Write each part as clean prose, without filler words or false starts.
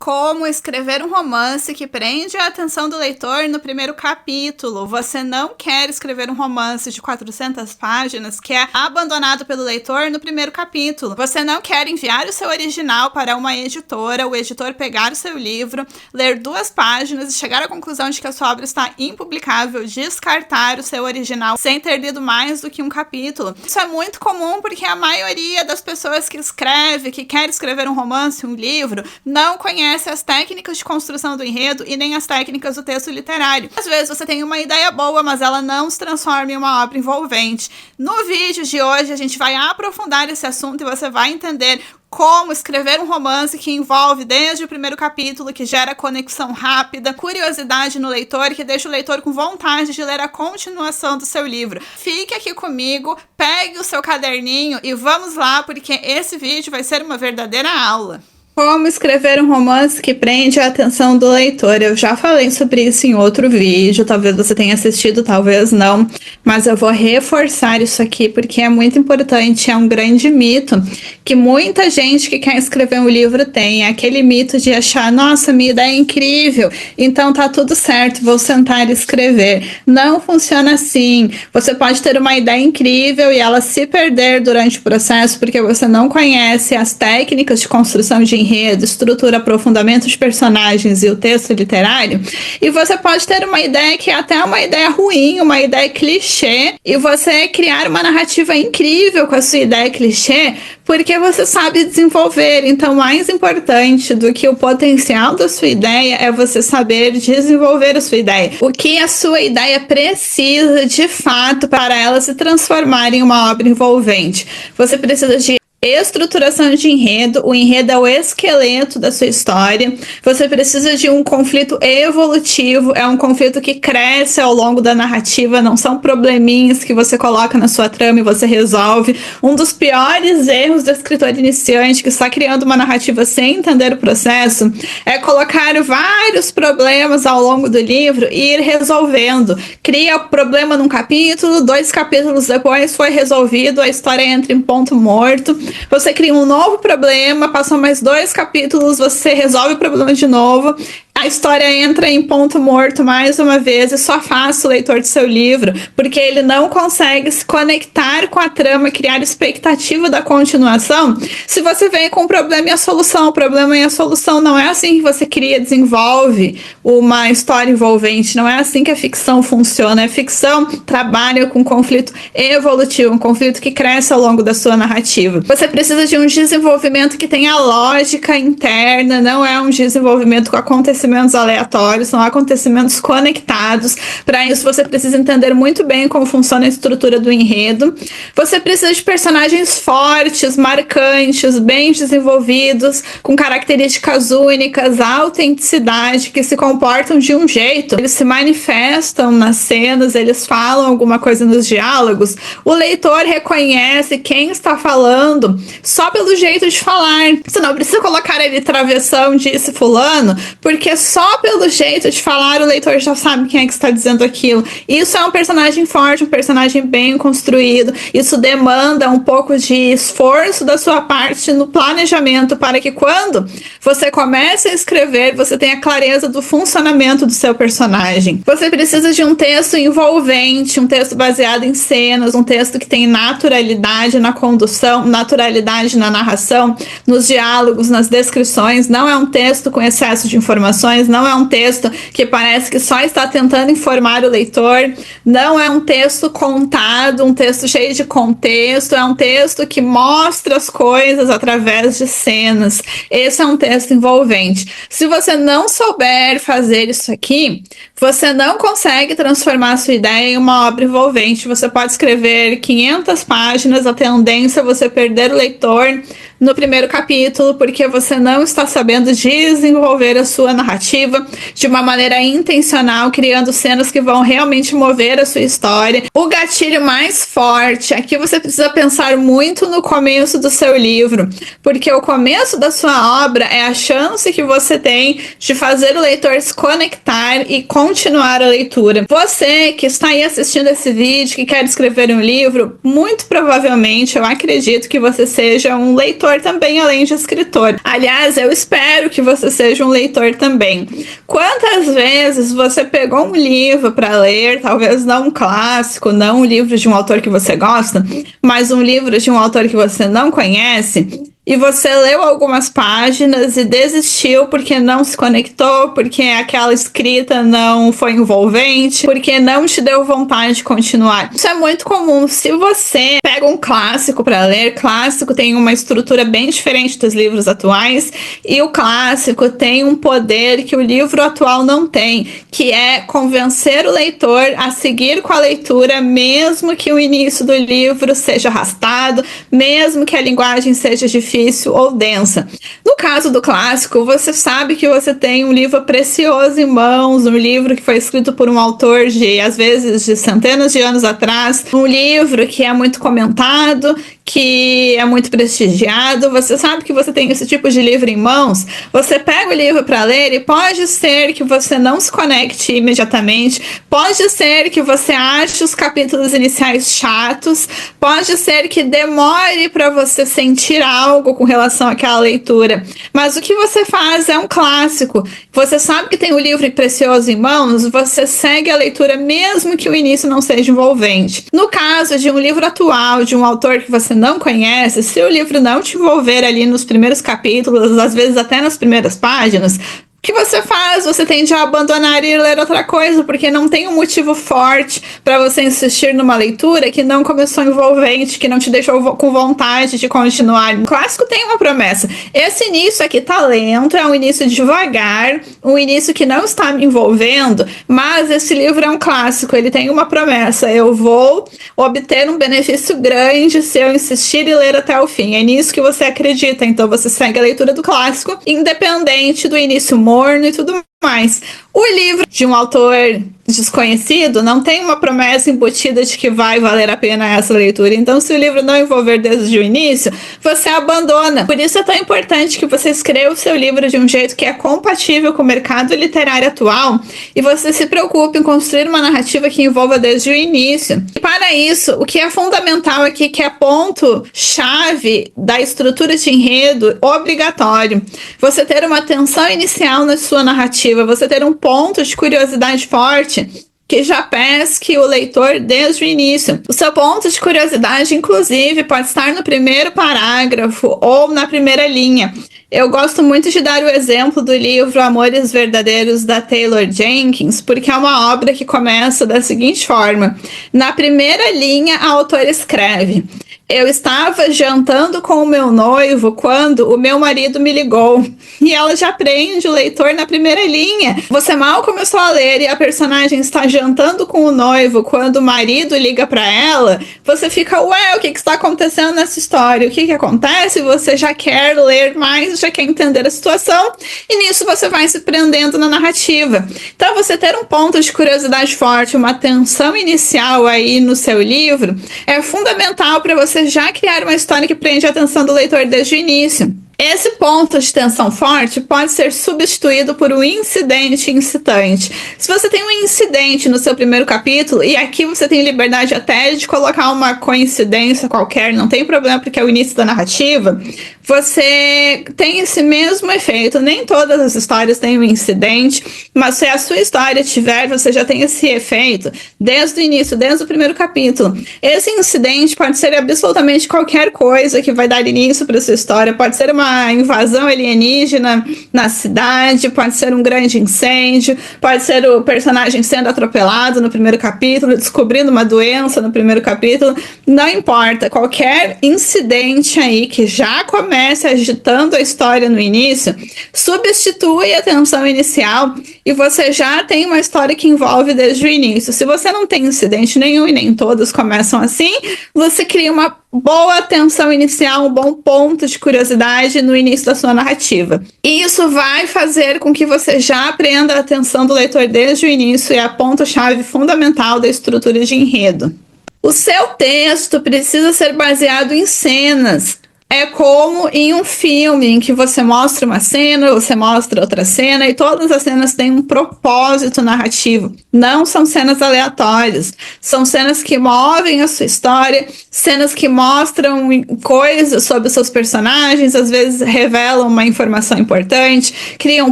Como escrever um romance que prende a atenção do leitor no primeiro capítulo. Você não quer escrever um romance de 400 páginas que é abandonado pelo leitor no primeiro capítulo. Você não quer enviar o seu original para uma editora, o editor pegar o seu livro, ler 2 páginas e chegar à conclusão de que a sua obra está impublicável, descartar o seu original sem ter lido mais do que um capítulo. Isso é muito comum porque a maioria das pessoas que escreve, que quer escrever um romance, um livro, não conhece as técnicas de construção do enredo e nem as técnicas do texto literário. Às vezes você tem uma ideia boa, mas ela não se transforma em uma obra envolvente. No vídeo de hoje a gente vai aprofundar esse assunto e você vai entender como escrever um romance que envolve desde o primeiro capítulo, que gera conexão rápida, curiosidade no leitor, que deixa o leitor com vontade de ler a continuação do seu livro. Fique aqui comigo, pegue o seu caderninho e vamos lá, porque esse vídeo vai ser uma verdadeira aula. Como escrever um romance que prende a atenção do leitor. Eu já falei sobre isso em outro vídeo, talvez você tenha assistido, talvez não, mas eu vou reforçar isso aqui porque é muito importante, é um grande mito que muita gente que quer escrever um livro tem, é aquele mito de achar, nossa, minha ideia é incrível, então tá tudo certo, vou sentar e escrever. Não funciona assim. Você pode ter uma ideia incrível e ela se perder durante o processo porque você não conhece as técnicas de construção de enredo, estrutura, aprofundamento de personagens e o texto literário, e você pode ter uma ideia que é até uma ideia ruim, uma ideia clichê, e você criar uma narrativa incrível com a sua ideia clichê, porque você sabe desenvolver. Então, mais importante do que o potencial da sua ideia é você saber desenvolver a sua ideia. O que a sua ideia precisa, de fato, para ela se transformar em uma obra envolvente. Você precisa de estruturação de enredo. O enredo é o esqueleto da sua história. Você precisa de um conflito evolutivo, é um conflito que cresce ao longo da narrativa, não são probleminhas que você coloca na sua trama e você resolve. Um dos piores erros do escritor iniciante que está criando uma narrativa sem entender o processo é colocar vários problemas ao longo do livro e ir resolvendo. Cria o problema num capítulo, 2 capítulos depois foi resolvido, a história entra em ponto morto. Você cria um novo problema, passam mais 2 capítulos, você resolve o problema de novo, a história entra em ponto morto mais uma vez e só afasta o leitor do seu livro, porque ele não consegue se conectar com a trama, criar expectativa da continuação. Se você vem com o problema e a solução, o problema e a solução, não é assim que você cria, desenvolve uma história envolvente, não é assim que a ficção funciona. A ficção trabalha com conflito evolutivo, um conflito que cresce ao longo da sua narrativa. Você precisa de um desenvolvimento que tenha lógica interna, não é um desenvolvimento com acontecimentos aleatórios, são acontecimentos conectados. Para isso você precisa entender muito bem como funciona a estrutura do enredo. Você precisa de personagens fortes, marcantes, bem desenvolvidos, com características únicas, autenticidade, que se comportam de um jeito, eles se manifestam nas cenas, eles falam alguma coisa nos diálogos, o leitor reconhece quem está falando só pelo jeito de falar. Você não precisa colocar ali travessão, disse fulano, porque só pelo jeito de falar o leitor já sabe quem é que está dizendo aquilo. Isso é um personagem forte, um personagem bem construído. Isso demanda um pouco de esforço da sua parte no planejamento para que quando você comece a escrever, você tenha clareza do funcionamento do seu personagem. Você precisa de um texto envolvente, um texto baseado em cenas, um texto que tem naturalidade na condução, naturalidade na narração, nos diálogos, nas descrições. Não é um texto com excesso de informações, não é um texto que parece que só está tentando informar o leitor, não é um texto contado, um texto cheio de contexto, é um texto que mostra as coisas através de cenas. Esse é um texto envolvente. Se você não souber fazer isso aqui, você não consegue transformar a sua ideia em uma obra envolvente. Você pode escrever 500 páginas, a tendência é você perder o leitor no primeiro capítulo, porque você não está sabendo desenvolver a sua narrativa de uma maneira intencional, criando cenas que vão realmente mover a sua história. O gatilho mais forte, aqui você precisa pensar muito no começo do seu livro, porque o começo da sua obra é a chance que você tem de fazer o leitor se conectar e continuar a leitura. Você que está aí assistindo esse vídeo, que quer escrever um livro, muito provavelmente, eu acredito que você seja um leitor leitor também, além de escritor. Aliás, eu espero que você seja um leitor também. Quantas vezes você pegou um livro para ler, talvez não um clássico, não um livro de um autor que você gosta, mas um livro de um autor que você não conhece, e você leu algumas páginas e desistiu porque não se conectou, porque aquela escrita não foi envolvente, porque não te deu vontade de continuar? Isso é muito comum. Se você pega um clássico para ler, clássico tem uma estrutura bem diferente dos livros atuais, e o clássico tem um poder que o livro atual não tem, que é convencer o leitor a seguir com a leitura, mesmo que o início do livro seja arrastado, mesmo que a linguagem seja difícil ou densa. No caso do clássico, você sabe que você tem um livro precioso em mãos, um livro que foi escrito por um autor às vezes, de centenas de anos atrás, um livro que é muito comentado, que é muito prestigiado. Você sabe que você tem esse tipo de livro em mãos, você pega o livro para ler e pode ser que você não se conecte imediatamente, pode ser que você ache os capítulos iniciais chatos, pode ser que demore para você sentir algo com relação àquela leitura, mas o que você faz é um clássico. Você sabe que tem um livro precioso em mãos, você segue a leitura mesmo que o início não seja envolvente. No caso de um livro atual, de um autor que você não conhece, se o livro não te envolver ali nos primeiros capítulos, às vezes até nas primeiras páginas, o que você faz? Você tende a abandonar e ler outra coisa, porque não tem um motivo forte para você insistir numa leitura que não começou envolvente, que não te deixou com vontade de continuar. O clássico tem uma promessa. Esse início aqui tá lento, é um início devagar, um início que não está me envolvendo, mas esse livro é um clássico, ele tem uma promessa: eu vou obter um benefício grande se eu insistir e ler até o fim. É nisso que você acredita, então você segue a leitura do clássico, independente do início morno e tudo mais. O livro de um autor desconhecido não tem uma promessa embutida de que vai valer a pena essa leitura. Então, se o livro não envolver desde o início, você abandona. Por isso é tão importante que você escreva o seu livro de um jeito que é compatível com o mercado literário atual e você se preocupe em construir uma narrativa que envolva desde o início. E para isso, o que é fundamental aqui, que é ponto-chave da estrutura de enredo obrigatório, você ter uma tensão inicial na sua narrativa, você ter um ponto de curiosidade forte que já pesque o leitor desde o início. O seu ponto de curiosidade, inclusive, pode estar no primeiro parágrafo ou na primeira linha. Eu gosto muito de dar o exemplo do livro Amores Verdadeiros, da Taylor Jenkins, porque é uma obra que começa da seguinte forma. Na primeira linha, a autora escreve: eu estava jantando com o meu noivo quando o meu marido me ligou. E ela já prende o leitor na primeira linha. Você mal começou a ler e a personagem está jantando com o noivo quando o marido liga para ela. Você fica, ué, o que está acontecendo nessa história? O que acontece? Você já quer ler mais, já quer entender a situação. E nisso você vai se prendendo na narrativa. Então, você ter um ponto de curiosidade forte, uma tensão inicial aí no seu livro, é fundamental para você já criar uma história que prende a atenção do leitor desde o início. Esse ponto de tensão forte pode ser substituído por um incidente incitante. Se você tem um incidente no seu primeiro capítulo, e aqui você tem liberdade até de colocar uma coincidência qualquer, não tem problema porque é o início da narrativa, você tem esse mesmo efeito. Nem todas as histórias têm um incidente, mas se a sua história tiver, você já tem esse efeito desde o início, desde o primeiro capítulo. Esse incidente pode ser absolutamente qualquer coisa que vai dar início para sua história. Pode ser uma invasão alienígena na cidade, pode ser um grande incêndio, pode ser o personagem sendo atropelado no primeiro capítulo, descobrindo uma doença no primeiro capítulo. Não importa, qualquer incidente aí que já comece agitando a história no início, substitui a tensão inicial e você já tem uma história que envolve desde o início. Se você não tem incidente nenhum, e nem todos começam assim, você cria uma boa tensão inicial, um bom ponto de curiosidade no início da sua narrativa. E isso vai fazer com que você já prenda a atenção do leitor desde o início, e é a ponto-chave fundamental da estrutura de enredo. O seu texto precisa ser baseado em cenas. É como em um filme em que você mostra uma cena, você mostra outra cena e todas as cenas têm um propósito narrativo. Não são cenas aleatórias. São cenas que movem a sua história, cenas que mostram coisas sobre os seus personagens, às vezes revelam uma informação importante, criam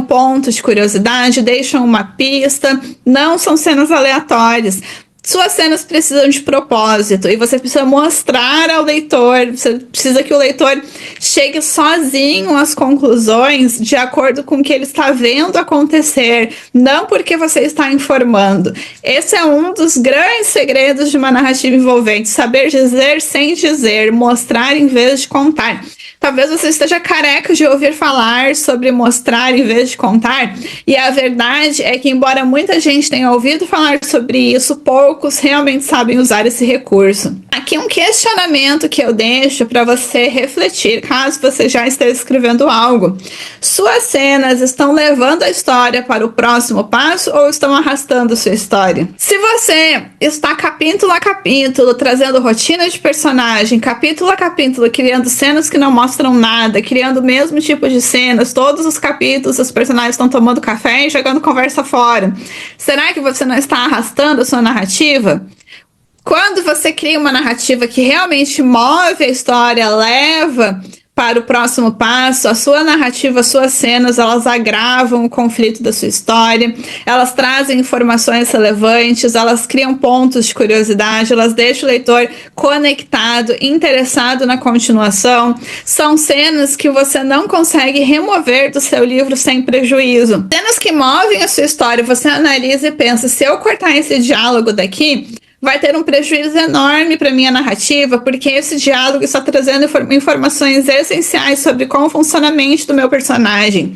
pontos de curiosidade, deixam uma pista. Não são cenas aleatórias. Suas cenas precisam de propósito e você precisa mostrar ao leitor, você precisa que o leitor chegue sozinho às conclusões de acordo com o que ele está vendo acontecer, não porque você está informando. Esse é um dos grandes segredos de uma narrativa envolvente, saber dizer sem dizer, mostrar em vez de contar. Talvez você esteja careca de ouvir falar sobre mostrar em vez de contar, e a verdade é que, embora muita gente tenha ouvido falar sobre isso, poucos realmente sabem usar esse recurso. Aqui um questionamento que eu deixo para você refletir, caso você já esteja escrevendo algo. Suas cenas estão levando a história para o próximo passo ou estão arrastando sua história? Se você está capítulo a capítulo, trazendo rotina de personagem, capítulo a capítulo, criando cenas que não mostram nada, criando o mesmo tipo de cenas, todos os capítulos os personagens estão tomando café e jogando conversa fora. Será que você não está arrastando a sua narrativa? Quando você cria uma narrativa que realmente move a história, leva para o próximo passo, a sua narrativa, as suas cenas, elas agravam o conflito da sua história, elas trazem informações relevantes, elas criam pontos de curiosidade, elas deixam o leitor conectado, interessado na continuação. São cenas que você não consegue remover do seu livro sem prejuízo. Cenas que movem a sua história, você analisa e pensa, se eu cortar esse diálogo daqui, vai ter um prejuízo enorme para minha narrativa, porque esse diálogo está trazendo informações essenciais sobre como funciona a mente do meu personagem.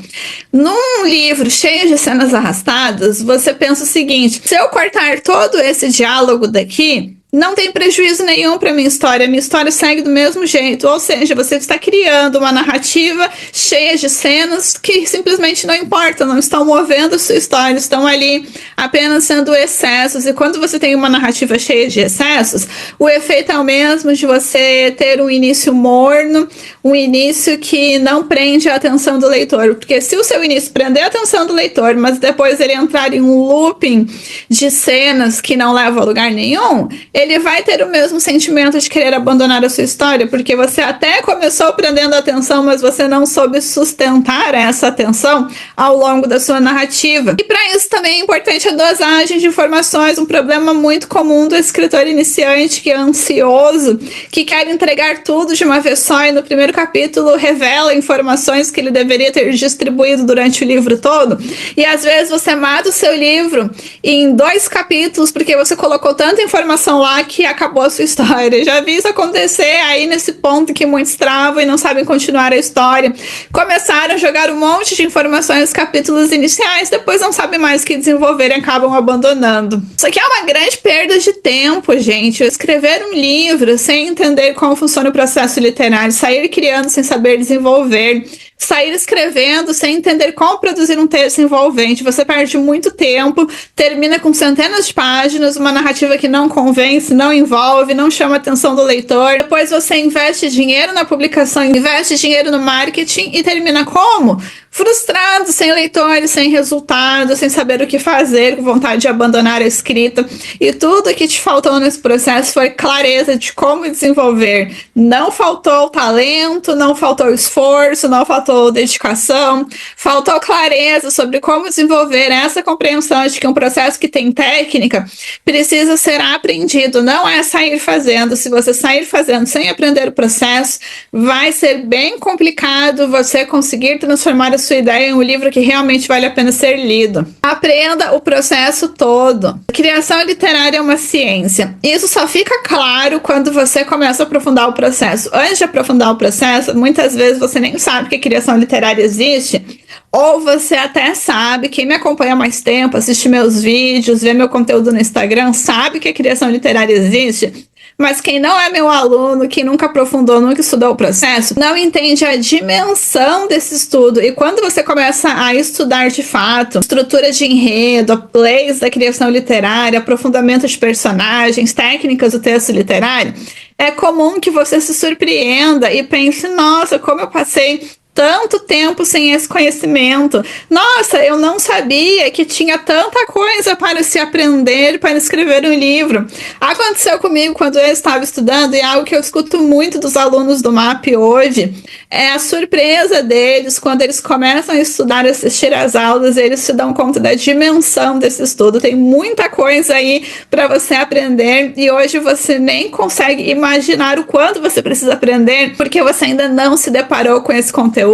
Num livro cheio de cenas arrastadas, você pensa o seguinte, se eu cortar todo esse diálogo daqui, não tem prejuízo nenhum para minha história segue do mesmo jeito, ou seja, você está criando uma narrativa cheia de cenas que simplesmente não importam, não estão movendo a sua história, estão ali apenas sendo excessos, e quando você tem uma narrativa cheia de excessos, o efeito é o mesmo de você ter um início morno, um início que não prende a atenção do leitor, porque se o seu início prender a atenção do leitor, mas depois ele entrar em um looping de cenas que não levam a lugar nenhum, ele vai ter o mesmo sentimento de querer abandonar a sua história, porque você até começou prendendo a atenção, mas você não soube sustentar essa atenção ao longo da sua narrativa. E para isso também é importante a dosagem de informações, um problema muito comum do escritor iniciante, que é ansioso, que quer entregar tudo de uma vez só e no primeiro capítulo revela informações que ele deveria ter distribuído durante o livro todo, e às vezes você mata o seu livro em 2 capítulos porque você colocou tanta informação lá que acabou a sua história. Já vi isso acontecer aí nesse ponto que muitos travam e não sabem continuar a história. Começaram a jogar um monte de informações nos capítulos iniciais, depois não sabem mais o que desenvolver e acabam abandonando. Isso aqui é uma grande perda de tempo, gente. Escrever um livro sem entender como funciona o processo literário, sair criando sem saber desenvolver, sair escrevendo sem entender como produzir um texto envolvente. Você perde muito tempo, termina com centenas de páginas, uma narrativa que não convence, não envolve, não chama a atenção do leitor. Depois você investe dinheiro na publicação, investe dinheiro no marketing e termina como? Frustrado, sem leitores, sem resultado, sem saber o que fazer, com vontade de abandonar a escrita. E tudo que te faltou nesse processo foi clareza de como desenvolver. Não faltou talento, não faltou esforço, não faltou dedicação, faltou clareza sobre como desenvolver essa compreensão de que um processo que tem técnica precisa ser aprendido, não é sair fazendo. Se você sair fazendo sem aprender o processo, vai ser bem complicado você conseguir transformar a sua ideia em um livro que realmente vale a pena ser lido. Aprenda o processo todo. A criação literária é uma ciência. Isso só fica claro quando você começa a aprofundar o processo. Antes de aprofundar o processo, muitas vezes você nem sabe que a criação literária existe, ou você até sabe, quem me acompanha há mais tempo, assiste meus vídeos, vê meu conteúdo no Instagram, sabe que a criação literária existe, Mas quem não é meu aluno, quem nunca aprofundou, nunca estudou o processo, não entende a dimensão desse estudo. E quando você começa a estudar de fato estrutura de enredo, leis da criação literária, aprofundamento de personagens, técnicas do texto literário, é comum que você se surpreenda e pense, nossa, como eu passei tanto tempo sem esse conhecimento. Nossa, eu não sabia que tinha tanta coisa para se aprender, para escrever um livro. Aconteceu comigo quando eu estava estudando, e é algo que eu escuto muito dos alunos do MAP hoje, é a surpresa deles quando eles começam a estudar, assistir às aulas, eles se dão conta da dimensão desse estudo. Tem muita coisa aí para você aprender, e hoje você nem consegue imaginar o quanto você precisa aprender, porque você ainda não se deparou com esse conteúdo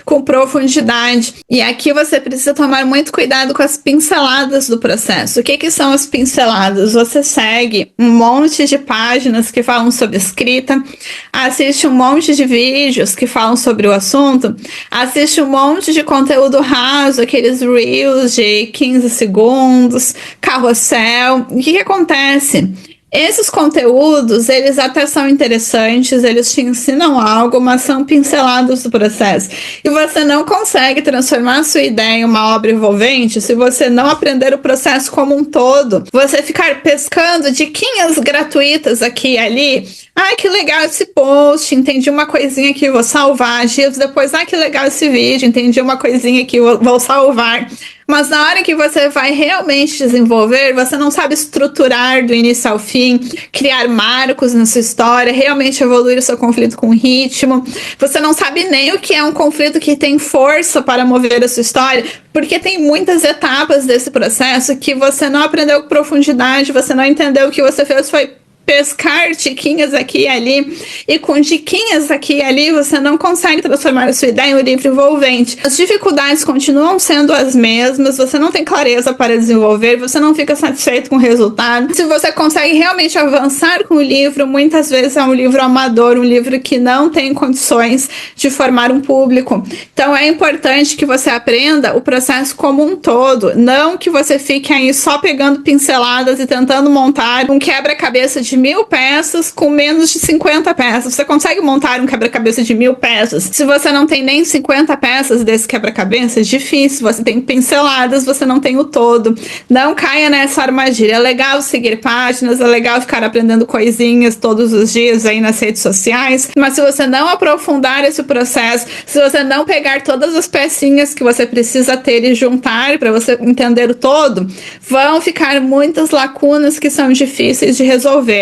com profundidade. E aqui você precisa tomar muito cuidado com as pinceladas do processo. O que são as pinceladas? Você segue um monte de páginas que falam sobre escrita, assiste um monte de vídeos que falam sobre o assunto, assiste um monte de conteúdo raso, aqueles reels de 15 segundos, carrossel. O que acontece? Esses conteúdos, eles até são interessantes, eles te ensinam algo, mas são pincelados do processo. E você não consegue transformar a sua ideia em uma obra envolvente se você não aprender o processo como um todo. Você ficar pescando diquinhas gratuitas aqui e ali. Ai, que legal esse post, entendi uma coisinha aqui, vou salvar. Dias depois, ai, que legal esse vídeo, entendi uma coisinha aqui, vou salvar. Mas na hora que você vai realmente desenvolver, você não sabe estruturar do início ao fim, criar marcos na sua história, realmente evoluir o seu conflito com ritmo. Você não sabe nem o que é um conflito que tem força para mover a sua história, porque tem muitas etapas desse processo que você não aprendeu com profundidade, você não entendeu, o que você fez foi pescar diquinhas aqui e ali, e com diquinhas aqui e ali você não consegue transformar a sua ideia em um livro envolvente. As dificuldades continuam sendo as mesmas, você não tem clareza para desenvolver, você não fica satisfeito com o resultado. Se você consegue realmente avançar com o livro, muitas vezes é um livro amador, um livro que não tem condições de formar um público. Então é importante que você aprenda o processo como um todo, não que você fique aí só pegando pinceladas e tentando montar um quebra-cabeça de 1000 peças com menos de 50 peças. Você consegue montar um quebra-cabeça de 1000 peças. Se você não tem nem 50 peças desse quebra-cabeça, é difícil. Você tem pinceladas, você não tem o todo. Não caia nessa armadilha. É legal seguir páginas, é legal ficar aprendendo coisinhas todos os dias aí nas redes sociais, mas se você não aprofundar esse processo, se você não pegar todas as pecinhas que você precisa ter e juntar para você entender o todo, vão ficar muitas lacunas que são difíceis de resolver.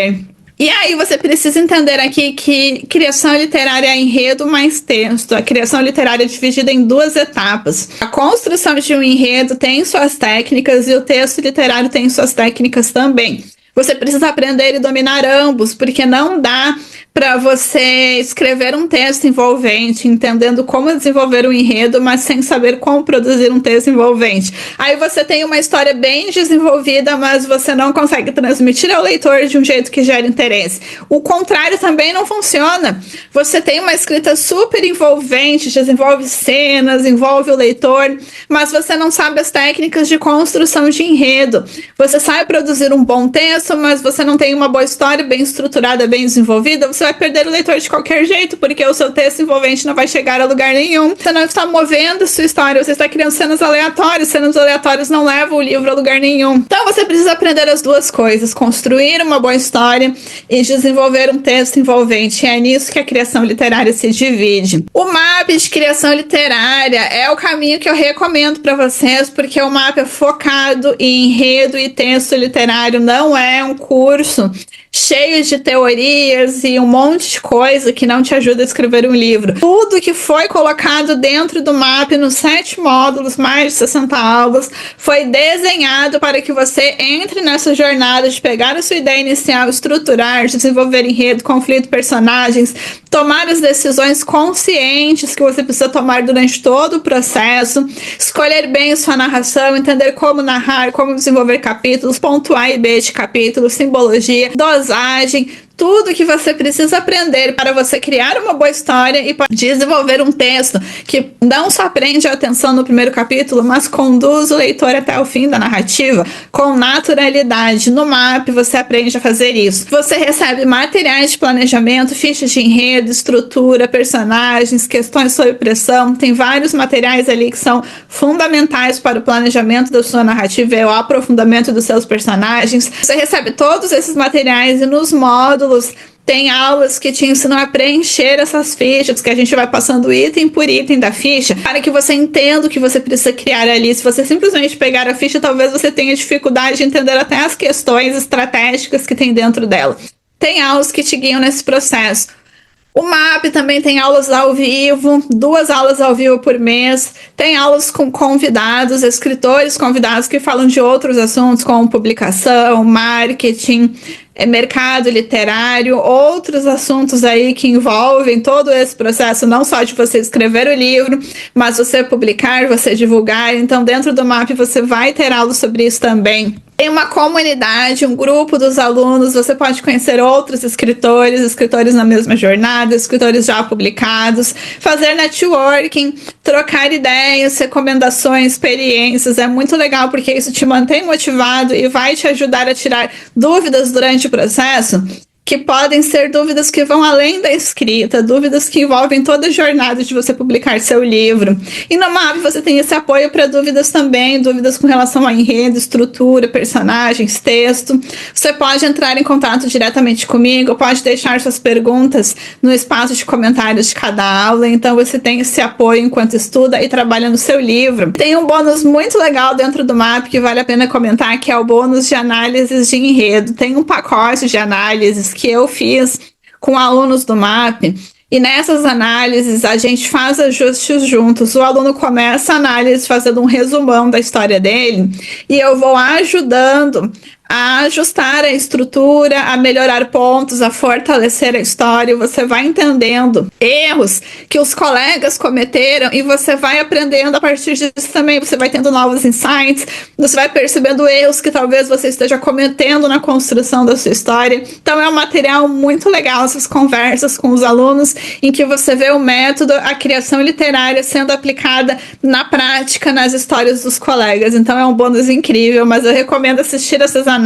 E aí você precisa entender aqui que criação literária é enredo mais texto. A criação literária é dividida em duas etapas. A construção de um enredo tem suas técnicas e o texto literário tem suas técnicas também. Você precisa aprender e dominar ambos, porque não dá para você escrever um texto envolvente, entendendo como desenvolver um enredo, mas sem saber como produzir um texto envolvente. Aí você tem uma história bem desenvolvida, mas você não consegue transmitir ao leitor de um jeito que gere interesse. O contrário também não funciona. Você tem uma escrita super envolvente, desenvolve cenas, envolve o leitor, mas você não sabe as técnicas de construção de enredo. Você sabe produzir um bom texto, mas você não tem uma boa história bem estruturada, bem desenvolvida, você vai perder o leitor de qualquer jeito, porque o seu texto envolvente não vai chegar a lugar nenhum. Você não está movendo a sua história, você está criando cenas aleatórias não levam o livro a lugar nenhum. Então você precisa aprender as duas coisas, construir uma boa história e desenvolver um texto envolvente. É nisso que a criação literária se divide. O MAP de criação literária é o caminho que eu recomendo para vocês, porque o MAP é focado em enredo e texto literário, não é um curso cheio de teorias e um monte de coisa que não te ajuda a escrever um livro. Tudo que foi colocado dentro do MAP nos 7 módulos, mais de 60 aulas, foi desenhado para que você entre nessa jornada de pegar a sua ideia inicial, estruturar, desenvolver enredo, conflito, personagens, tomar as decisões conscientes que você precisa tomar durante todo o processo, escolher bem sua narração, entender como narrar, como desenvolver capítulos, ponto A e B de capítulos, simbologia, dosagem. tudo que você precisa aprender para você criar uma boa história e para desenvolver um texto que não só prende a atenção no primeiro capítulo, mas conduz o leitor até o fim da narrativa com naturalidade. No MAP você aprende a fazer isso. Você recebe materiais de planejamento, fichas de enredo, estrutura, personagens, questões sob pressão. Tem vários materiais ali que são fundamentais para o planejamento da sua narrativa e o aprofundamento dos seus personagens. Você recebe todos esses materiais e nos módulos tem aulas que te ensinam a preencher essas fichas, que a gente vai passando item por item da ficha, para que você entenda o que você precisa criar ali. Se você simplesmente pegar a ficha, talvez você tenha dificuldade de entender até as questões estratégicas que tem dentro dela. Tem aulas que te guiam nesse processo. O MAP também tem aulas ao vivo, 2 aulas ao vivo por mês. Tem aulas com convidados, escritores convidados que falam de outros assuntos, como publicação, marketing, mercado literário, outros assuntos aí que envolvem todo esse processo, não só de você escrever o livro, mas você publicar, você divulgar. Então, dentro do MAP você vai ter aulas sobre isso também. Tem uma comunidade, um grupo dos alunos, você pode conhecer outros escritores na mesma jornada, escritores já publicados, fazer networking, trocar ideias, recomendações, experiências. É muito legal porque isso te mantém motivado e vai te ajudar a tirar dúvidas durante o processo, que podem ser dúvidas que vão além da escrita, dúvidas que envolvem toda a jornada de você publicar seu livro. E no MAP você tem esse apoio para dúvidas também, dúvidas com relação a enredo, estrutura, personagens, texto. Você pode entrar em contato diretamente comigo, pode deixar suas perguntas no espaço de comentários de cada aula, então você tem esse apoio enquanto estuda e trabalha no seu livro. Tem um bônus muito legal dentro do MAP que vale a pena comentar, que é o bônus de análises de enredo. Tem um pacote de análises que eu fiz com alunos do MAP, e nessas análises a gente faz ajustes juntos. O aluno começa a análise fazendo um resumão da história dele, e eu vou ajudando a ajustar a estrutura, a melhorar pontos, a fortalecer a história. Você vai entendendo erros que os colegas cometeram e você vai aprendendo a partir disso também. Você vai tendo novos insights, você vai percebendo erros que talvez você esteja cometendo na construção da sua história. Então é um material muito legal, essas conversas com os alunos, em que você vê o método, a criação literária sendo aplicada na prática, nas histórias dos colegas. Então é um bônus incrível, mas eu recomendo assistir essas análises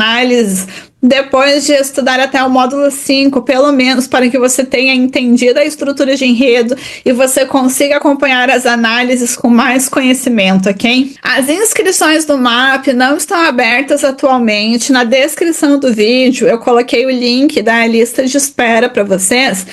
depois de estudar até o módulo 5, pelo menos, para que você tenha entendido a estrutura de enredo e você consiga acompanhar as análises com mais conhecimento, ok? As inscrições do MAP não estão abertas atualmente. Na descrição do vídeo eu coloquei o link da lista de espera para vocês.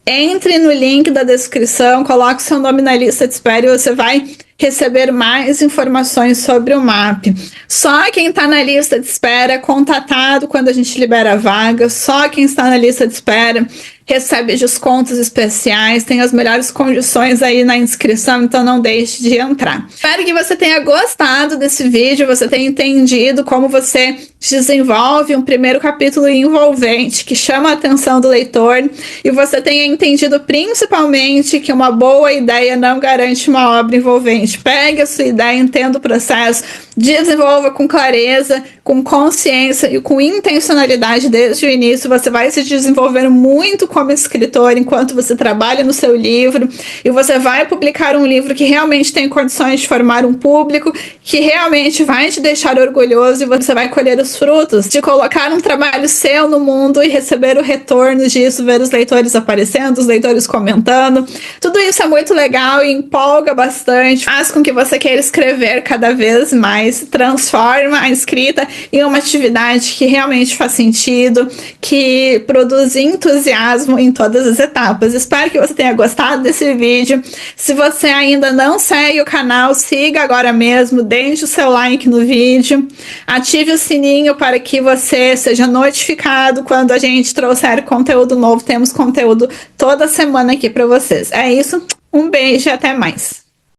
Entre no link da descrição, coloque seu nome na lista de espera e você vai receber mais informações sobre o MAP. Só quem está na lista de espera é contatado quando a gente libera a vaga. Só quem está na lista de espera recebe descontos especiais, tem as melhores condições aí na inscrição, então não deixe de entrar. Espero que você tenha gostado desse vídeo, você tenha entendido como você desenvolve um primeiro capítulo envolvente que chama a atenção do leitor, e você tenha entendido principalmente que uma boa ideia não garante uma obra envolvente. Pegue a sua ideia, entenda o processo, desenvolva com clareza, com consciência e com intencionalidade desde o início. Você vai se desenvolver muito como escritor enquanto você trabalha no seu livro, e você vai publicar um livro que realmente tem condições de formar um público, que realmente vai te deixar orgulhoso, e você vai colher os frutos de colocar um trabalho seu no mundo e receber o retorno disso, ver os leitores aparecendo, os leitores comentando. Tudo isso é muito legal e empolga bastante, faz com que você queira escrever cada vez mais, transforma a escrita em uma atividade que realmente faz sentido, que produz entusiasmo em todas as etapas. Espero que você tenha gostado desse vídeo. Se você ainda não segue o canal, siga agora mesmo, deixe o seu like no vídeo, ative o sininho para que você seja notificado quando a gente trouxer conteúdo novo. Temos conteúdo toda semana aqui para vocês. É isso, um beijo e até mais.